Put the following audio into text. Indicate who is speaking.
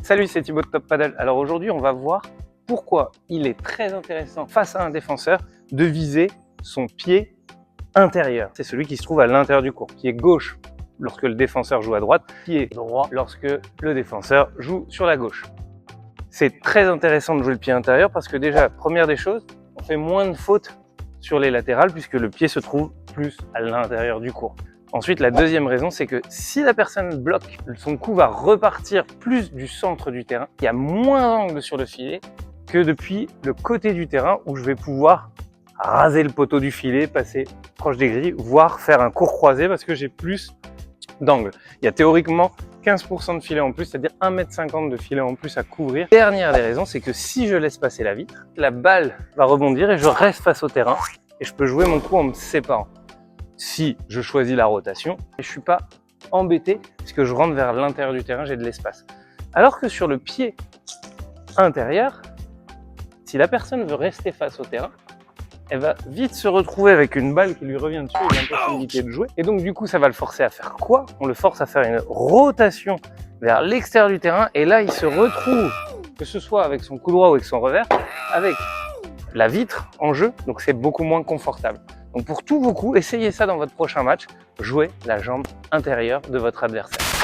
Speaker 1: Salut, c'est Thibaut de Top Paddle. Alors aujourd'hui, on va voir pourquoi il est très intéressant face à un défenseur de viser son pied intérieur. C'est celui qui se trouve à l'intérieur du court, pied gauche lorsque le défenseur joue à droite, pied droit lorsque le défenseur joue sur la gauche. C'est très intéressant de jouer le pied intérieur parce que déjà, première des choses, on fait moins de fautes sur les latérales puisque le pied se trouve plus à l'intérieur du court. Ensuite, la deuxième raison, c'est que si la personne bloque, son coup va repartir plus du centre du terrain. Il y a moins d'angle sur le filet que depuis le côté du terrain où je vais pouvoir raser le poteau du filet, passer proche des grilles, voire faire un court croisé parce que j'ai plus d'angle. Il y a théoriquement 15% de filet en plus, c'est-à-dire 1,50 m de filet en plus à couvrir. Dernière des raisons, c'est que si je laisse passer la vitre, la balle va rebondir et je reste face au terrain et je peux jouer mon coup en me séparant. Si je choisis la rotation, je ne suis pas embêté puisque je rentre vers l'intérieur du terrain, j'ai de l'espace. Alors que sur le pied intérieur, si la personne veut rester face au terrain, elle va vite se retrouver avec une balle qui lui revient dessus et l'impossibilité de jouer. Et donc du coup, ça va le forcer à faire quoi? On le force à faire une rotation vers l'extérieur du terrain et là, il se retrouve, que ce soit avec son coup droit ou avec son revers, avec la vitre en jeu, donc c'est beaucoup moins confortable. Donc pour tous vos coups, essayez ça dans votre prochain match, jouez la jambe intérieure de votre adversaire.